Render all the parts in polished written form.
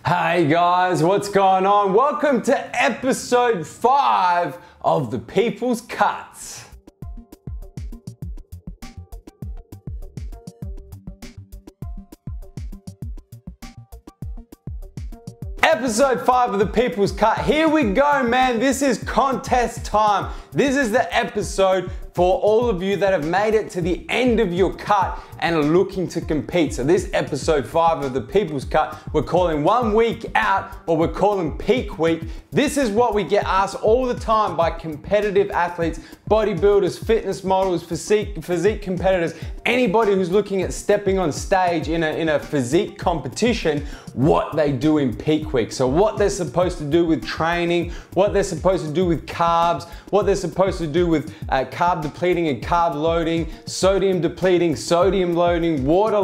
Hey guys, what's going on? Welcome to episode 5 of the People's Cuts. Episode 5 of the People's Cut. Here we go, man. This is contest time. This is the episode for all of you that have made it to the end of your cut and are looking to compete. So this episode 5 of the People's Cut, we're calling 1 week out, or we're calling peak week. This is what we get asked all the time by competitive athletes, bodybuilders, fitness models, physique competitors, anybody who's looking at stepping on stage in a physique competition, what they do in peak week. So what they're supposed to do with training, what they're supposed to do with carbs, what they're supposed to do with carb depleting and carb loading, sodium depleting, sodium loading, water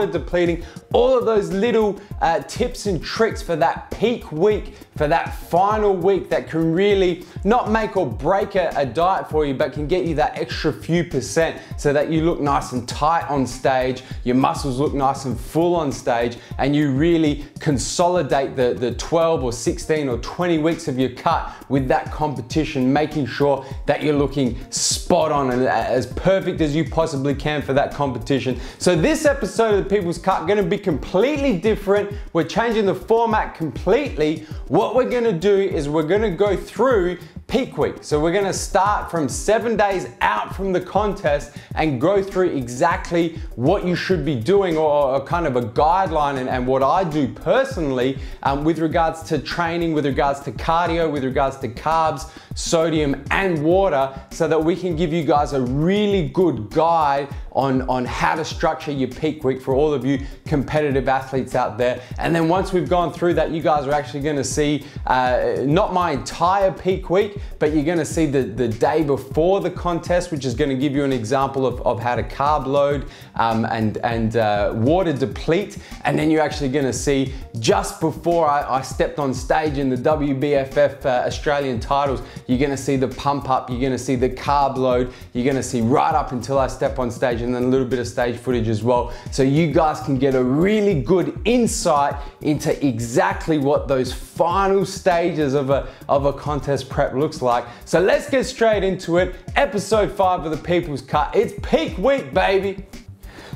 depleting, all of those little tips and tricks for that peak week, for that final week that can really not make or break a diet for you, but can get you that extra few percent so that you look nice and tight on stage, your muscles look nice and full on stage, and you really consolidate the 12 or 16 or 20 weeks of your cut with that competition, making sure that you're looking spot on and as perfect as you possibly can for that competition. So this episode of the People's Cut going to be completely different. We're changing the format completely. What we're going to do is we're going to go through peak week. So we're going to start from 7 days out from the contest and go through exactly what you should be doing, or kind of a guideline, and what I do personally with regards to training, with regards to cardio, with regards to carbs, sodium and water, so that we can give you guys a really good guide on how to structure your peak week for all of you competitive athletes out there. And then once we've gone through that, you guys are actually going to see not my entire peak week, but you're going to see the day before the contest, which is going to give you an example of how to carb load and water deplete. And then you're actually going to see just before I stepped on stage in the WBFF Australian titles, you're going to see the pump up, you're going to see the carb load, you're going to see right up until I step on stage, and then a little bit of stage footage as well. So you guys can get a really good insight into exactly what those final stages of a contest prep looks like. So let's get straight into it. Episode 5 of the People's Cut. It's peak week, baby.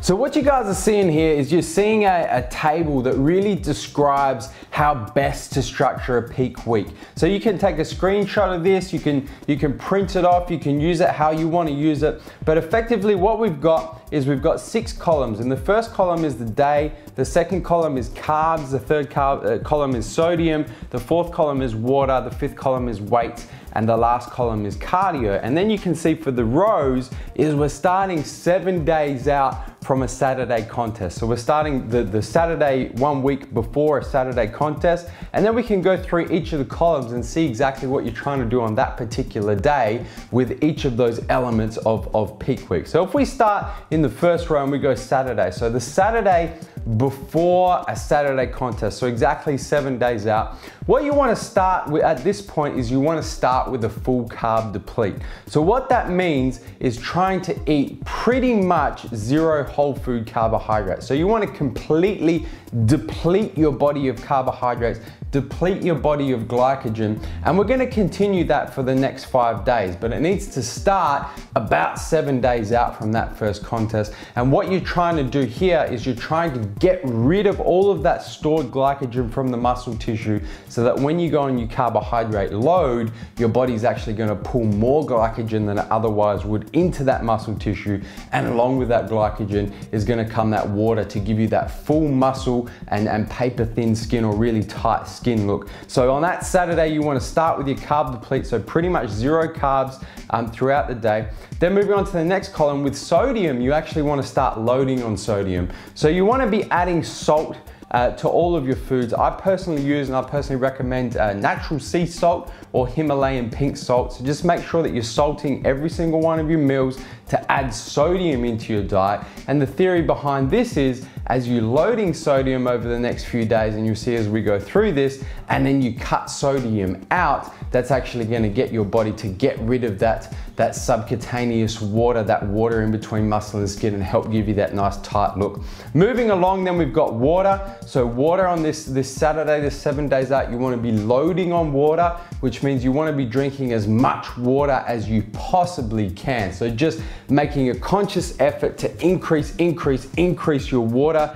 So what you guys are seeing here is you're seeing a table that really describes how best to structure a peak week. So you can take a screenshot of this, you can print it off, you can use it how you want to use it. But effectively what we've got is we've got 6 columns, and the first column is the day, the second column is carbs, the third column is sodium, the fourth column is water, the fifth column is weights, and the last column is cardio. And then you can see for the rows is we're starting 7 days out from a Saturday contest. So we're starting the Saturday 1 week before a Saturday contest, and then we can go through each of the columns and see exactly what you're trying to do on that particular day with each of those elements of peak week. So if we start in the first row and we go Saturday, so the Saturday before a Saturday contest, so exactly 7 days out, what you want to start with at this point is you want to start with a full carb deplete. So what that means is trying to eat pretty much 0 whole food carbohydrates. So you want to completely deplete your body of carbohydrates, deplete your body of glycogen, and we're going to continue that for the next 5 days, but it needs to start about 7 days out from that first contest. And what you're trying to do here is you're trying to get rid of all of that stored glycogen from the muscle tissue, so that when you go on your carbohydrate load, your body's actually going to pull more glycogen than it otherwise would into that muscle tissue, and along with that glycogen is going to come that water to give you that full muscle and paper thin skin, or really tight skin look. So on that Saturday, you want to start with your carb deplete, so pretty much 0 carbs throughout the day. Then moving on to the next column with sodium, you actually want to start loading on sodium. So you want to be adding salt to all of your foods. I personally use, and I personally recommend natural sea salt or Himalayan pink salt. So just make sure that you're salting every single one of your meals to add sodium into your diet. And the theory behind this is, as you're loading sodium over the next few days, and you'll see as we go through this, and then you cut sodium out, that's actually going to get your body to get rid of that that subcutaneous water, that water in between muscle and skin, and help give you that nice tight look. Moving along, then we've got water. So water on this Saturday, the 7 days out, you want to be loading on water, which means you want to be drinking as much water as you possibly can. So just making a conscious effort to increase your water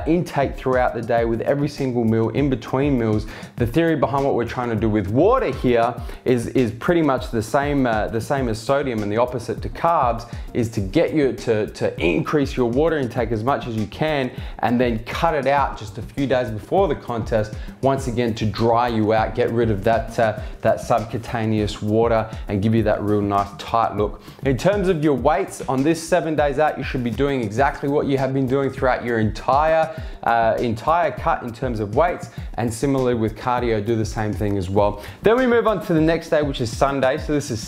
intake throughout the day with every single meal, in between meals. The theory behind what we're trying to do with water here is pretty much the same as sodium, and the opposite to carbs is to get you to increase your water intake as much as you can, and then cut it out just a few days before the contest, once again to dry you out, get rid of that subcutaneous water and give you that real nice tight look. In terms of your weights, on this 7 days out, you should be doing exactly what you have been doing throughout your entire cut in terms of weights, and similarly with cardio, do the same thing as well. Then we move on to the next day, which is Sunday. So this is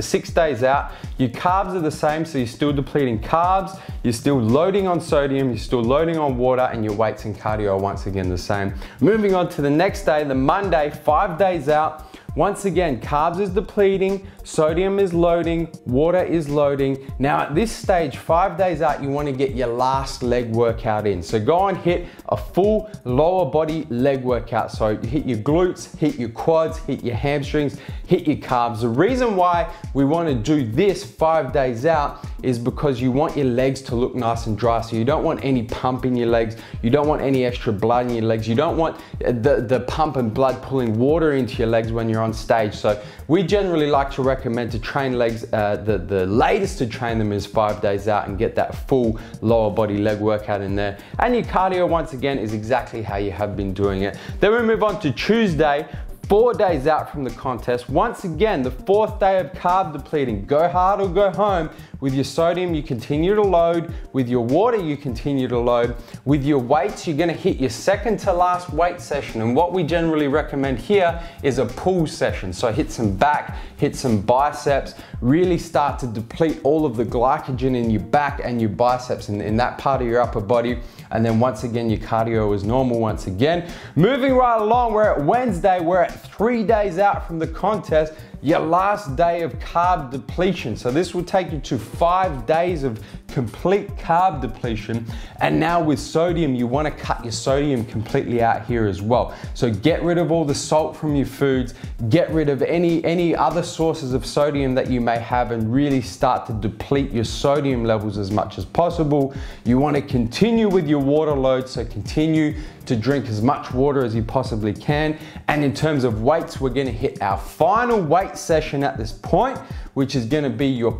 six days out. Your carbs are the same, so you're still depleting carbs, you're still loading on sodium, you're still loading on water, and your weights and cardio are once again the same. Moving on to the next day, the Monday, 5 days out. Once again, carbs is depleting, sodium is loading, water is loading. Now at this stage, 5 days out, you want to get your last leg workout in. So go and hit a full lower body leg workout. So hit your glutes, hit your quads, hit your hamstrings, hit your calves. The reason why we want to do this 5 days out is because you want your legs to look nice and dry. So you don't want any pump in your legs. You don't want any extra blood in your legs. You don't want the pump and blood pulling water into your legs when you're on stage. So we generally like to recommend to train legs, the latest to train them is 5 days out and get that full lower body leg workout in there. And your cardio, once again, is exactly how you have been doing it. Then we move on to Tuesday, 4 days out from the contest. Once again, the 4th day of carb depleting. Go hard or go home. With your sodium, you continue to load. With your water, you continue to load. With your weights, you're gonna hit your second to last weight session. And what we generally recommend here is a pull session. So hit some back, hit some biceps, really start to deplete all of the glycogen in your back and your biceps in that part of your upper body. And then once again, your cardio is normal once again. Moving right along, we're at Wednesday, we're at 3 days out from the contest, your last day of carb depletion. So this will take you to 5 days of complete carb depletion. And now with sodium, you want to cut your sodium completely out here as well. So get rid of all the salt from your foods, get rid of any other sources of sodium that you may have, and really start to deplete your sodium levels as much as possible. You want to continue with your water load, so continue to drink as much water as you possibly can. And in terms of weights, we're going to hit our final weight session at this point, which is going to be your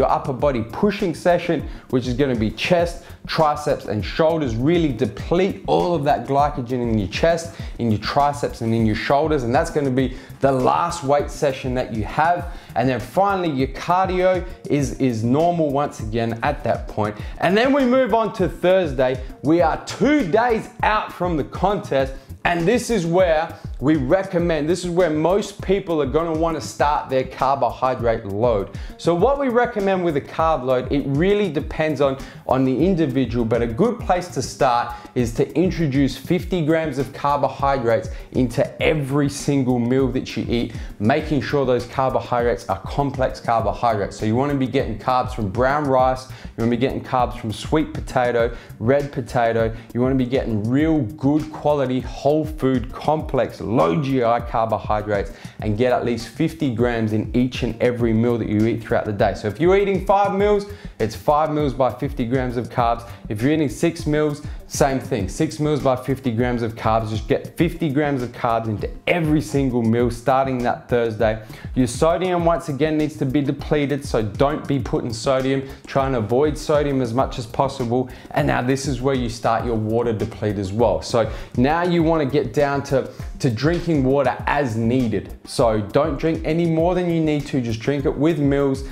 upper body pushing session, which is going to be chest, triceps, and shoulders. Really deplete all of that glycogen in your chest, in your triceps, and in your shoulders. And that's going to be the last weight session that you have. And then finally, your cardio is normal once again at that point. And then we move on to Thursday. We are 2 days out from the contest. And this is where we recommend, this is where most people are going to want to start their carbohydrate load. So what we recommend with a carb load, it really depends on the individual, but a good place to start is to introduce 50 grams of carbohydrates into every single meal that you eat, making sure those carbohydrates are complex carbohydrates. So you want to be getting carbs from brown rice, you want to be getting carbs from sweet potato, red potato, you want to be getting real good quality whole food complex low GI carbohydrates, and get at least 50 grams in each and every meal that you eat throughout the day. So if you're eating 5 meals, it's 5 meals by 50 grams of carbs. If you're eating 6 meals, same thing, 6 meals by 50 grams of carbs. Just get 50 grams of carbs into every single meal starting that Thursday. Your sodium, once again, needs to be depleted, so don't be putting sodium. Try and avoid sodium as much as possible. And now this is where you start your water deplete as well. So now you want to get down to drinking water as needed. So don't drink any more than you need to, just drink it with meals.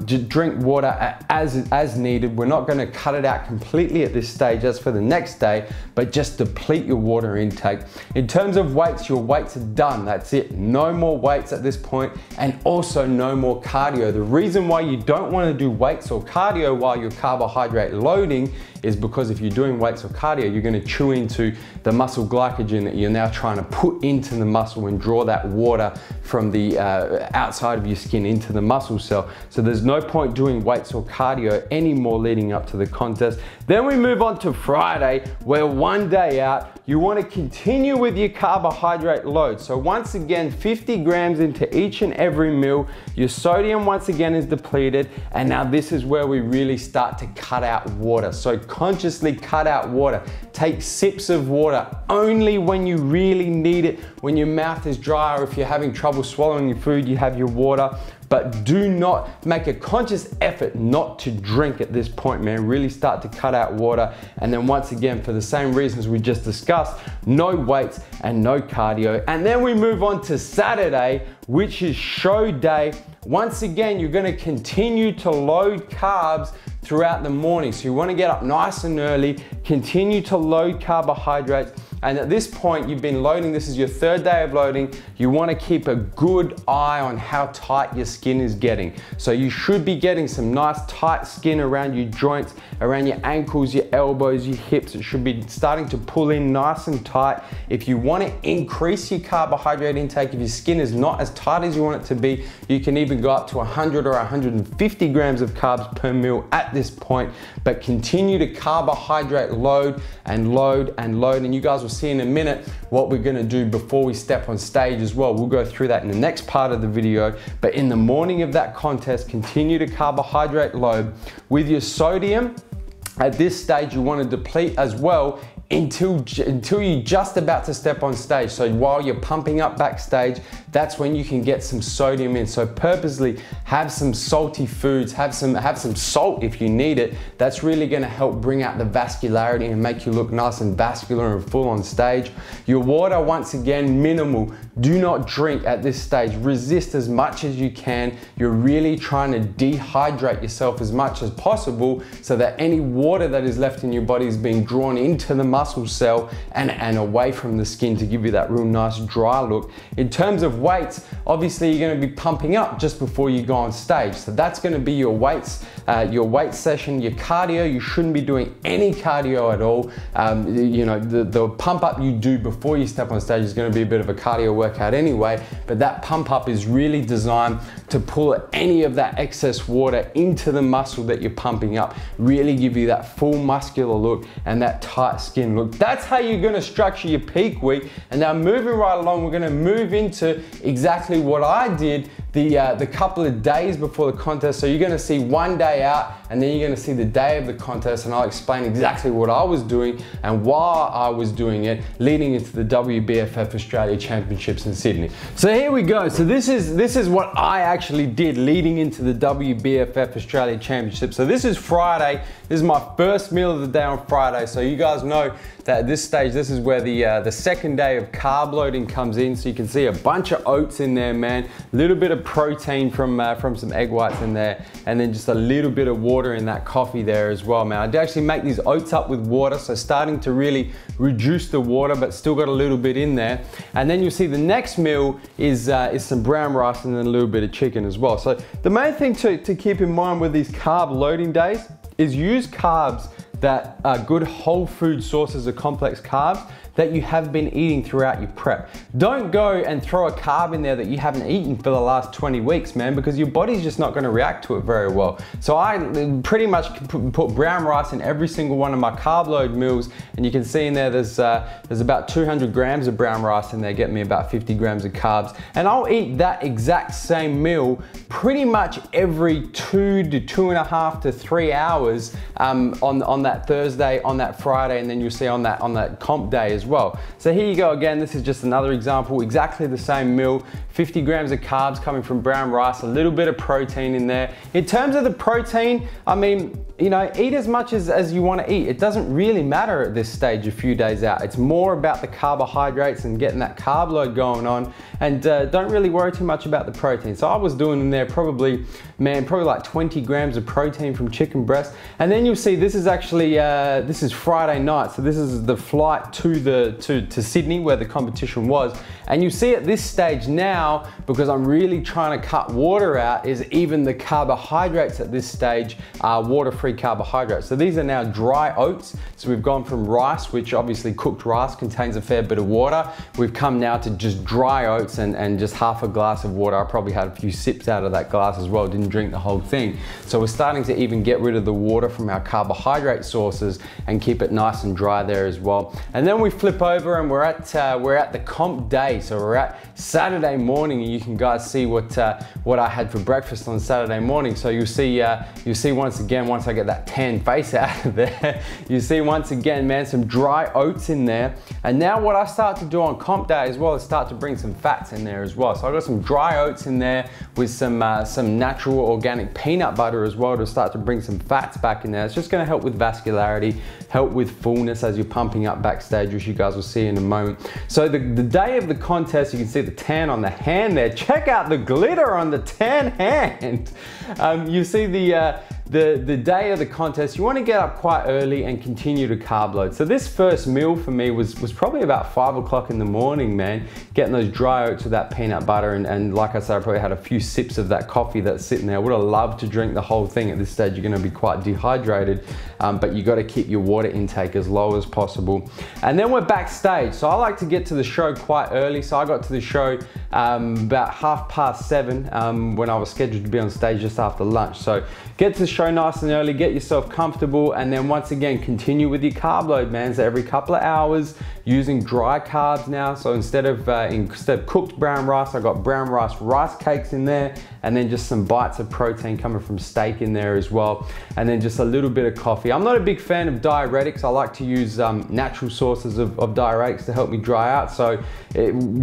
Just drink water as needed. We're not gonna cut it out completely at this stage, that's for the next day, but just deplete your water intake. In terms of weights, your weights are done, that's it. No more weights at this point, and also no more cardio. The reason why you don't wanna do weights or cardio while you're carbohydrate loading is because if you're doing weights or cardio, you're gonna chew into the muscle glycogen that you're now trying to put into the muscle and draw that water from the outside of your skin into the muscle cell. So there's no point doing weights or cardio anymore leading up to the contest. Then we move on to Friday, where one day out, you want to continue with your carbohydrate load. So once again, 50 grams into each and every meal. Your sodium once again is depleted, and now this is where we really start to cut out water. So consciously cut out water. Take sips of water only when you really need it, when your mouth is dry, or if you're having trouble swallowing your food, you have your water. But do not make a conscious effort not to drink at this point, man. Really start to cut out water. And then once again, for the same reasons we just discussed, no weights and no cardio. And then we move on to Saturday, which is show day. Once again, you're gonna continue to load carbs throughout the morning. So you wanna get up nice and early, continue to load carbohydrates. And at this point, you've been loading, this is your third day of loading, you wanna keep a good eye on how tight your skin is getting. So you should be getting some nice tight skin around your joints, around your ankles, your elbows, your hips. It should be starting to pull in nice and tight. If you wanna increase your carbohydrate intake, if your skin is not as tight as you want it to be, you can even go up to 100 or 150 grams of carbs per meal at this point, but continue to carbohydrate load and load and load. And you guys will see in a minute what we're gonna do before we step on stage as well. We'll go through that in the next part of the video, but in the morning of that contest, continue to carbohydrate load. With your sodium, at this stage, you wanna deplete as well until you're just about to step on stage. So while you're pumping up backstage, that's when you can get some sodium in. So purposely have some salty foods, have some salt if you need it. That's really gonna help bring out the vascularity and make you look nice and vascular and full on stage. Your water, once again, minimal. Do not drink at this stage. Resist as much as you can. You're really trying to dehydrate yourself as much as possible so that any water that is left in your body is being drawn into the muscle cell and away from the skin to give you that real nice dry look. In terms of weights, obviously you're going to be pumping up just before you go on stage. So that's going to be your weights, your weight session. Your cardio, you shouldn't be doing any cardio at all. You know, the pump up you do before you step on stage is going to be a bit of a cardio workout anyway, but that pump up is really designed to pull any of that excess water into the muscle that you're pumping up, really give you that full muscular look and that tight skin look. That's how you're gonna structure your peak week. And now moving right along, we're gonna move into exactly what I did the couple of days before the contest. So you're gonna see one day out and then you're gonna see the day of the contest, and I'll explain exactly what I was doing and why I was doing it leading into the WBFF Australia Championships in Sydney. So here we go. So this is what I actually did leading into the WBFF Australia Championship. So this is Friday. This is my first meal of the day on Friday. So you guys know that at this stage, this is where the second day of carb loading comes in. So you can see a bunch of oats in there, man. A little bit of protein from some egg whites in there, and then just a little bit of water in that coffee there as well, man. I did actually make these oats up with water, so starting to really reduce the water, but still got a little bit in there. And then you'll see the next meal is some brown rice and then a little bit of chicken as well. So the main thing to keep in mind with these carb loading days is use carbs that are good whole food sources of complex carbs that you have been eating throughout your prep. Don't go and throw a carb in there that you haven't eaten for the last 20 weeks, man, because your body's just not gonna react to it very well. So I pretty much put brown rice in every single one of my carb load meals, and you can see in there there's about 200 grams of brown rice in there, getting me about 50 grams of carbs. And I'll eat that exact same meal pretty much every 2 to 2.5 to 3 hours on that Thursday, on that Friday, and then you'll see on that comp day as well. So here you go again, this is just another example, exactly the same meal, 50 grams of carbs coming from brown rice, a little bit of protein in there. In terms of the protein, I mean, you know, eat as much as you want to eat. It doesn't really matter at this stage a few days out. It's more about the carbohydrates and getting that carb load going on, and don't really worry too much about the protein. So I was doing in there probably like 20 grams of protein from chicken breast. And then you'll see this is actually, this is Friday night. So this is the flight to Sydney where the competition was. And you see at this stage now, because I'm really trying to cut water out, is even the carbohydrates at this stage are water-free carbohydrates. So these are now dry oats. So we've gone from rice, which obviously cooked rice contains a fair bit of water. We've come now to just dry oats and just half a glass of water. I probably had a few sips out of that glass as well, didn't drink the whole thing. So we're starting to even get rid of the water from our carbohydrate sources and keep it nice and dry there as well. And then we flip over and we're at the comp day. So we're at Saturday morning, and you can guys see what I had for breakfast on Saturday morning. So you'll see once again, once I get that tan face out of there, you see once again, man, some dry oats in there. And now what I start to do on comp day as well is start to bring some fats in there as well. So I got some dry oats in there with some natural organic peanut butter as well to start to bring some fats back in there. It's just going to help with vascularity, help with fullness as you're pumping up backstage, which you guys will see in a moment. So the day of the contest, you can see the tan on the hand there. Check out the glitter on the tan hand. You see the day of the contest, you want to get up quite early and continue to carb load. So this first meal for me was probably about 5 o'clock in the morning, man, getting those dry oats with that peanut butter, and like I said, I probably had a few sips of that coffee that's sitting there. I would have loved to drink the whole thing. At this stage, you're going to be quite dehydrated, but you got to keep your water intake as low as possible. And then we're backstage. So I like to get to the show quite early. So I got to the show about 7:30 when I was scheduled to be on stage just after lunch. So get to the show nice and early, get yourself comfortable, and then once again, continue with your carb load, man. So every couple of hours, using dry carbs now. So instead of cooked brown rice, I got brown rice cakes in there, and then just some bites of protein coming from steak in there as well, and then just a little bit of coffee. I'm not a big fan of diuretics. I like to use natural sources of diuretics to help me dry out. So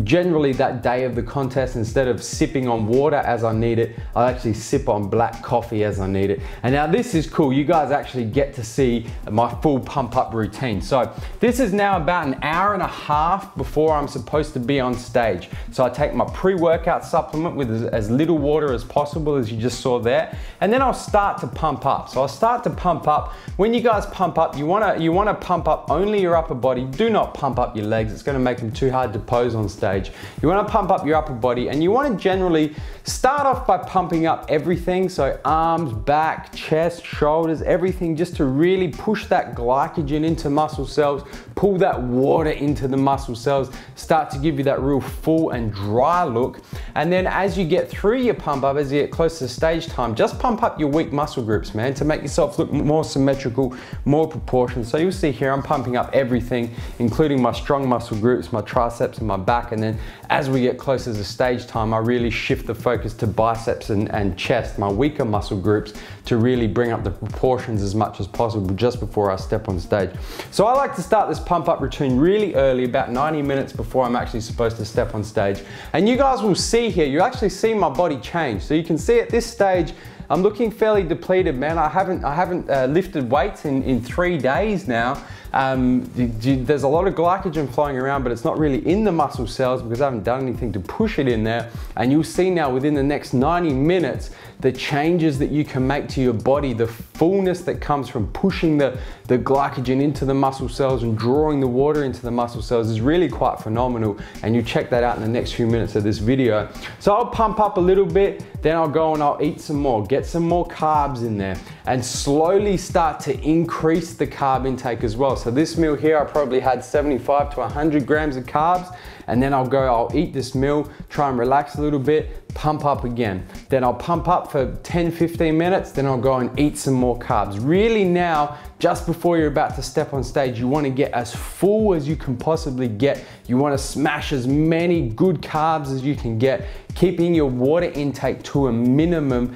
generally that day of the contest, instead of sipping on water as I need it, I actually sip on black coffee as I need it. And now this is cool. You guys actually get to see my full pump up routine. So this is now about an hour and a half before I'm supposed to be on stage. So I take my pre-workout supplement with as little water as possible, as you just saw there, and then I'll start to pump up. So I'll start to pump up. When you guys pump up, you wanna pump up only your upper body. Do not pump up your legs. It's gonna make them too hard to pose on stage. You wanna pump up your upper body, and you wanna generally start off by pumping up everything. So arms, back, chest, shoulders, everything, just to really push that glycogen into muscle cells, pull that water into the muscle cells, start to give you that real full and dry look. And then as you get through your pump up, as you get close to stage time, just pump up your weak muscle groups, man, to make yourself look more symmetrical, more proportioned. So you'll see here, I'm pumping up everything, including my strong muscle groups, my triceps and my back. And then as we get closer to stage time, I really shift the focus to biceps and chest, my weaker muscle groups, to really bring up the proportions as much as possible just before I step on stage. So I like to start this pump up routine really early, about 90 minutes before I'm actually supposed to step on stage. And you guys will see here, you actually see my body change. So you can see at this stage, I'm looking fairly depleted, man. I haven't lifted weights in 3 days now. There's a lot of glycogen flowing around, but it's not really in the muscle cells because I haven't done anything to push it in there. And you'll see now within the next 90 minutes, the changes that you can make to your body, the fullness that comes from pushing the glycogen into the muscle cells and drawing the water into the muscle cells is really quite phenomenal. And you check that out in the next few minutes of this video. So I'll pump up a little bit, then I'll go and I'll eat some more, get some more carbs in there, and slowly start to increase the carb intake as well. So this meal here, I probably had 75 to 100 grams of carbs, and then I'll eat this meal, try and relax a little bit, pump up again. Then I'll pump up for 10-15 minutes, then I'll go and eat some more carbs. Really now, just before you're about to step on stage, you want to get as full as you can possibly get. You want to smash as many good carbs as you can get, keeping your water intake to a minimum,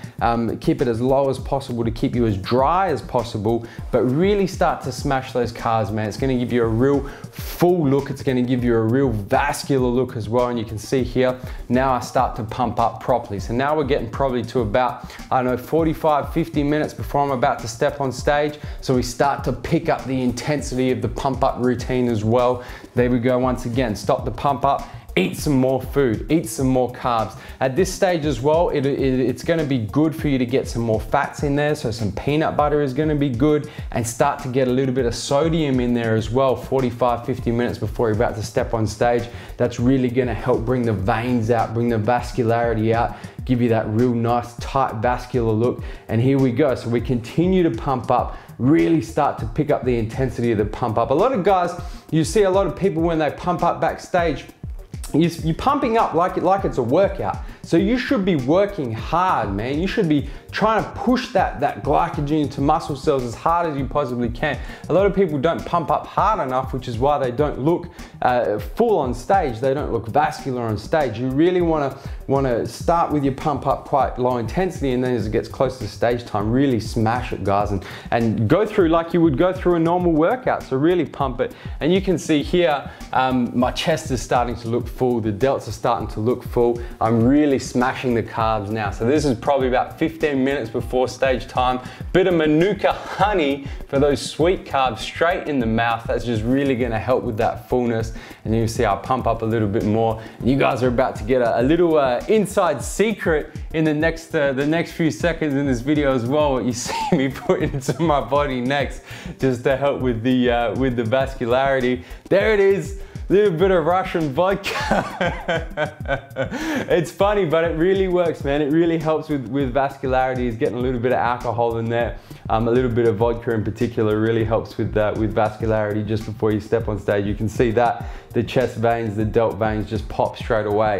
keep it as low as possible to keep you as dry as possible, but really start to smash those carbs, man. It's going to give you a real full look. It's going to give you a real vascular look as well. And you can see here, now I start to pump up properly. So now we're getting probably to about, I don't know, 45, 50 minutes before I'm about to step on stage. So we start to pick up the intensity of the pump up routine as well. There we go once again, stop the pump up, eat some more food, eat some more carbs. At this stage as well, it's gonna be good for you to get some more fats in there, so some peanut butter is gonna be good, and start to get a little bit of sodium in there as well, 45, 50 minutes before you're about to step on stage. That's really gonna help bring the veins out, bring the vascularity out, give you that real nice tight vascular look. And here we go, so we continue to pump up, really start to pick up the intensity of the pump up. A lot of guys, you see a lot of people when they pump up backstage, you're pumping up like it's a workout. So you should be working hard, man. You should be trying to push that glycogen into muscle cells as hard as you possibly can. A lot of people don't pump up hard enough, which is why they don't look full on stage. They don't look vascular on stage. You really want to start with your pump up quite low intensity, and then as it gets close to stage time, really smash it, guys, and go through like you would go through a normal workout. So really pump it. And you can see here, my chest is starting to look full. The delts are starting to look full. I'm really smashing the carbs now. So this is probably about 15 minutes before stage time. Bit of Manuka honey for those sweet carbs straight in the mouth. That's just really gonna help with that fullness. And you see I'll pump up a little bit more. And you guys are about to get a little inside secret in the next few seconds in this video as well, what you see me put into my body next, just to help with the vascularity. There it is. Little bit of Russian vodka. It's funny, but it really works, man. It really helps with vascularity. It's getting a little bit of alcohol in there. A little bit of vodka in particular really helps with vascularity just before you step on stage. You can see that the chest veins, the delt veins just pop straight away.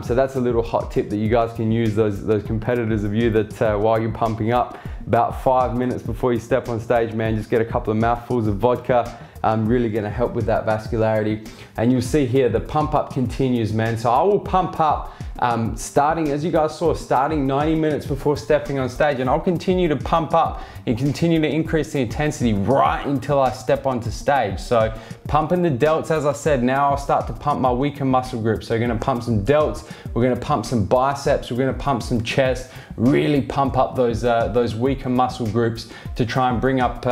So that's a little hot tip that you guys can use, those competitors of you, that while you're pumping up, about 5 minutes before you step on stage, man, just get a couple of mouthfuls of vodka. Really gonna help with that vascularity. And you'll see here, the pump up continues, man. So I will pump up starting, as you guys saw, starting 90 minutes before stepping on stage, and I'll continue to pump up and continue to increase the intensity right until I step onto stage. So pumping the delts, as I said, now I'll start to pump my weaker muscle groups. So we're gonna pump some delts, we're gonna pump some biceps, we're gonna pump some chest, really pump up those weaker muscle groups to try and bring up,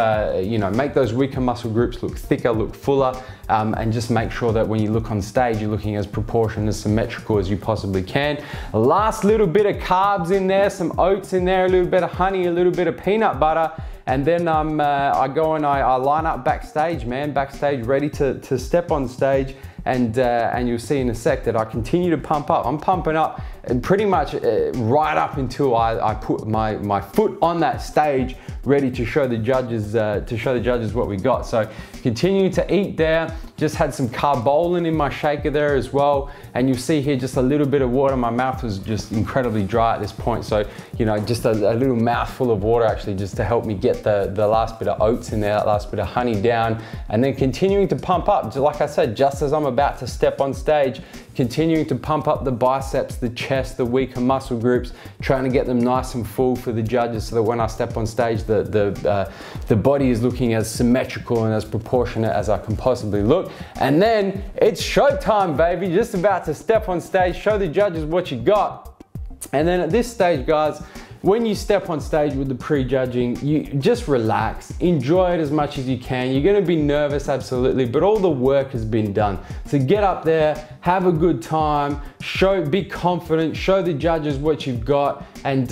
make those weaker muscle groups look thicker, look fuller, and just make sure that when you look on stage, you're looking as proportionate, as symmetrical as you possibly can. Last little bit of carbs in there, some oats in there, a little bit of honey, a little bit of peanut butter, and then I go and I line up backstage, man, backstage ready to step on stage. And you'll see in a sec that I continue to pump up. I'm pumping up pretty much right up until I put my foot on that stage, ready to show the judges what we got. So continuing to eat there. Just had some carbolin in my shaker there as well. And you'll see here just a little bit of water. My mouth was just incredibly dry at this point. So, just a little mouthful of water actually, just to help me get the last bit of oats in there, that last bit of honey down. And then continuing to pump up, like I said, just as I'm about to step on stage, continuing to pump up the biceps, the chest, the weaker muscle groups, trying to get them nice and full for the judges, so that when I step on stage, the body is looking as symmetrical and as proportionate as I can possibly look. And then it's showtime, baby. Just about to step on stage, show the judges what you got. And then at this stage, guys, when you step on stage with the pre-judging, you just relax, enjoy it as much as you can. You're gonna be nervous, absolutely, but all the work has been done. So get up there, have a good time, be confident, show the judges what you've got, and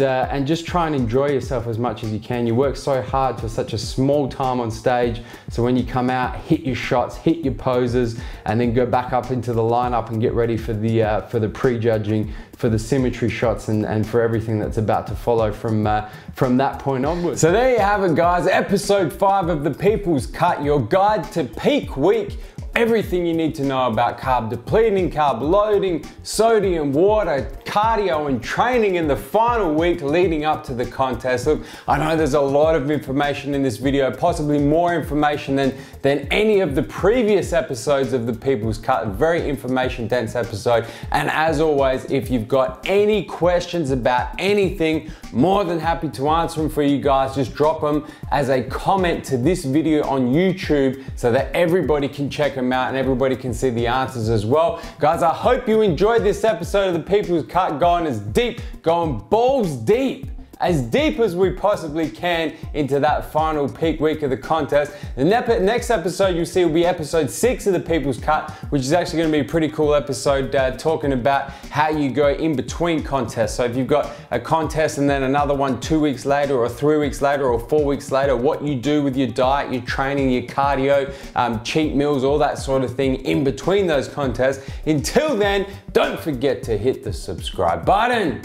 just try and enjoy yourself as much as you can. You work so hard for such a small time on stage, so when you come out, hit your shots, hit your poses, and then go back up into the lineup and get ready for the pre-judging, for the symmetry shots, and for everything that's about to follow from that point onwards. So there you have it, guys. Episode 5 of The People's Cut, your guide to peak week. Everything you need to know about carb depleting, carb loading, sodium, water, cardio and training in the final week leading up to the contest. Look, I know there's a lot of information in this video, possibly more information than any of the previous episodes of the People's Cut. A very information dense episode. And as always, if you've got any questions about anything, more than happy to answer them for you guys. Just drop them as a comment to this video on YouTube so that everybody can check them out and everybody can see the answers as well. Guys, I hope you enjoyed this episode of the People's Cut, going as deep, going balls deep, as deep as we possibly can into that final peak week of the contest. The next episode you'll see will be episode 6 of the People's Cut, which is actually going to be a pretty cool episode talking about how you go in between contests. So if you've got a contest and then another one 2 weeks later or 3 weeks later or 4 weeks later, what you do with your diet, your training, your cardio, cheat meals, all that sort of thing in between those contests. Until then, don't forget to hit the subscribe button.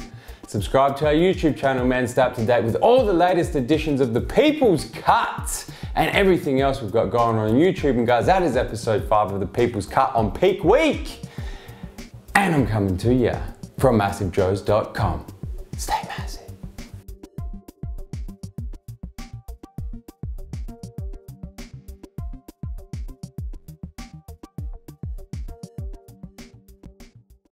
Subscribe to our YouTube channel, man. Stay up to date with all the latest editions of the People's Cut and everything else we've got going on YouTube. And guys, that is episode 5 of the People's Cut on peak week. And I'm coming to you from MassiveJoes.com.